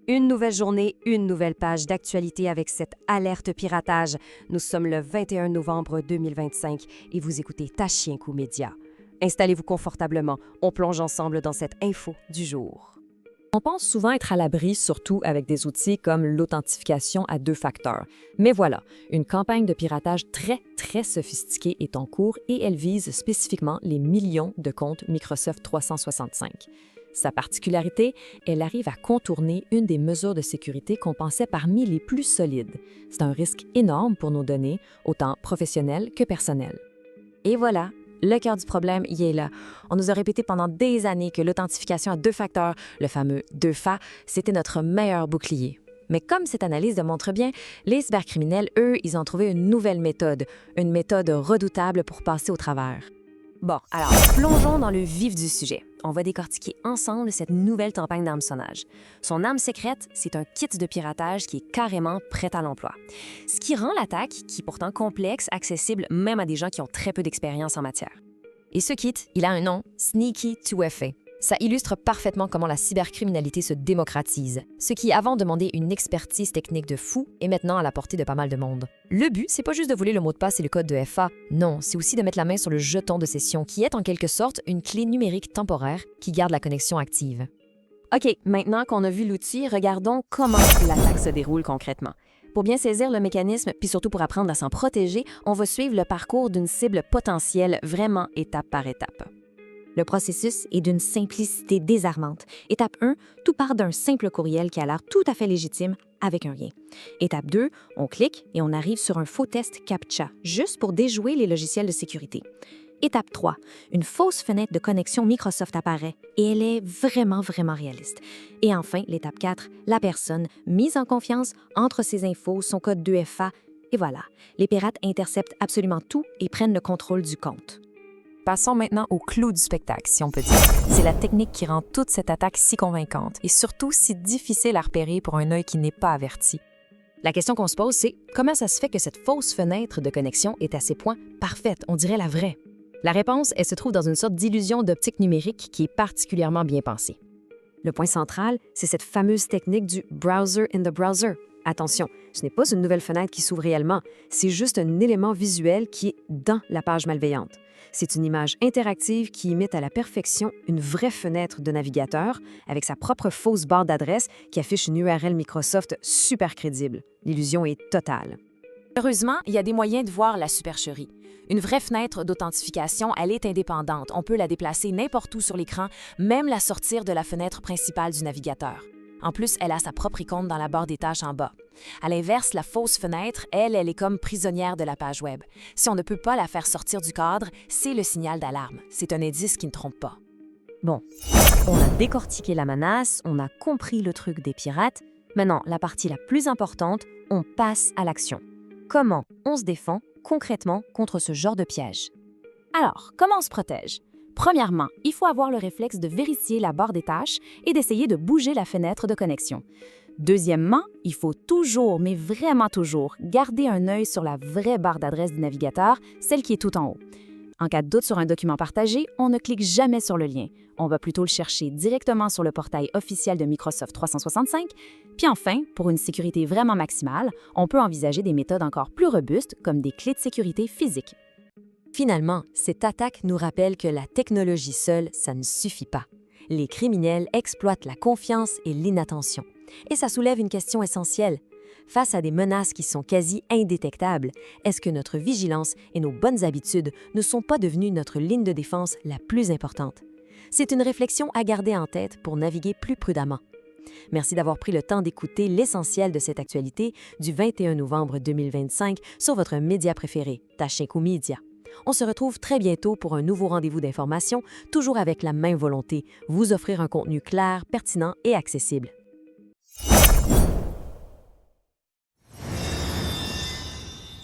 Une nouvelle journée, une nouvelle page d'actualité avec cette alerte piratage. Nous sommes le 21 novembre 2025 et vous écoutez Tachienkou Média. Installez-vous confortablement, on plonge ensemble dans cette info du jour. On pense souvent être à l'abri, surtout avec des outils comme l'authentification à 2 facteurs. Mais voilà, une campagne de piratage très sophistiquée est en cours et elle vise spécifiquement les millions de comptes Microsoft 365. Sa particularité, elle arrive à contourner une des mesures de sécurité qu'on pensait parmi les plus solides. C'est un risque énorme pour nos données, autant professionnelles que personnelles. Et voilà, le cœur du problème y est là. On nous a répété pendant des années que l'authentification à 2 facteurs, le fameux 2FA, c'était notre meilleur bouclier. Mais comme cette analyse le montre bien, les cybercriminels, eux, ils ont trouvé une nouvelle méthode, une méthode redoutable pour passer au travers. Bon, alors, plongeons dans le vif du sujet. On va décortiquer ensemble cette nouvelle campagne d'hameçonnage. Son arme secrète, c'est un kit de piratage qui est carrément prêt à l'emploi. Ce qui rend l'attaque, qui est pourtant complexe, accessible même à des gens qui ont très peu d'expérience en matière. Et ce kit, il a un nom, Sneaky 2FA. Ça illustre parfaitement comment la cybercriminalité se démocratise. Ce qui, avant, demandait une expertise technique de fou, est maintenant à la portée de pas mal de monde. Le but, c'est pas juste de voler le mot de passe et le code de FA. Non, c'est aussi de mettre la main sur le jeton de session, qui est en quelque sorte une clé numérique temporaire qui garde la connexion active. OK, maintenant qu'on a vu l'outil, regardons comment l'attaque se déroule concrètement. Pour bien saisir le mécanisme, puis surtout pour apprendre à s'en protéger, on va suivre le parcours d'une cible potentielle vraiment étape par étape. Le processus est d'une simplicité désarmante. Étape 1, tout part d'un simple courriel qui a l'air tout à fait légitime avec un lien. Étape 2, on clique et on arrive sur un faux test CAPTCHA, juste pour déjouer les logiciels de sécurité. Étape 3, une fausse fenêtre de connexion Microsoft apparaît et elle est vraiment réaliste. Et enfin, l'étape 4, la personne, mise en confiance, entre ses infos, son code 2FA, et voilà, les pirates interceptent absolument tout et prennent le contrôle du compte. Passons maintenant au clou du spectacle, si on peut dire. C'est la technique qui rend toute cette attaque si convaincante et surtout si difficile à repérer pour un œil qui n'est pas averti. La question qu'on se pose, c'est comment ça se fait que cette fausse fenêtre de connexion est à ces points parfaite, on dirait la vraie? La réponse, elle se trouve dans une sorte d'illusion d'optique numérique qui est particulièrement bien pensée. Le point central, c'est cette fameuse technique du browser in the browser. Attention, ce n'est pas une nouvelle fenêtre qui s'ouvre réellement, c'est juste un élément visuel qui est dans la page malveillante. C'est une image interactive qui imite à la perfection une vraie fenêtre de navigateur avec sa propre fausse barre d'adresse qui affiche une URL Microsoft super crédible. L'illusion est totale. Heureusement, il y a des moyens de voir la supercherie. Une vraie fenêtre d'authentification, elle est indépendante. On peut la déplacer n'importe où sur l'écran, même la sortir de la fenêtre principale du navigateur. En plus, elle a sa propre icône dans la barre des tâches en bas. À l'inverse, la fausse fenêtre, elle est comme prisonnière de la page web. Si on ne peut pas la faire sortir du cadre, c'est le signal d'alarme. C'est un indice qui ne trompe pas. Bon, on a décortiqué la menace, on a compris le truc des pirates. Maintenant, la partie la plus importante, on passe à l'action. Comment on se défend concrètement contre ce genre de piège? Alors, comment on se protège? Premièrement, il faut avoir le réflexe de vérifier la barre des tâches et d'essayer de bouger la fenêtre de connexion. Deuxièmement, il faut toujours, mais vraiment toujours, garder un œil sur la vraie barre d'adresse du navigateur, celle qui est tout en haut. En cas de doute sur un document partagé, on ne clique jamais sur le lien. On va plutôt le chercher directement sur le portail officiel de Microsoft 365. Puis enfin, pour une sécurité vraiment maximale, on peut envisager des méthodes encore plus robustes comme des clés de sécurité physiques. Finalement, cette attaque nous rappelle que la technologie seule, ça ne suffit pas. Les criminels exploitent la confiance et l'inattention. Et ça soulève une question essentielle. Face à des menaces qui sont quasi indétectables, est-ce que notre vigilance et nos bonnes habitudes ne sont pas devenues notre ligne de défense la plus importante? C'est une réflexion à garder en tête pour naviguer plus prudemment. Merci d'avoir pris le temps d'écouter l'essentiel de cette actualité du 21 novembre 2025 sur votre média préféré, Tachienkou Média. On se retrouve très bientôt pour un nouveau rendez-vous d'information, toujours avec la même volonté, vous offrir un contenu clair, pertinent et accessible.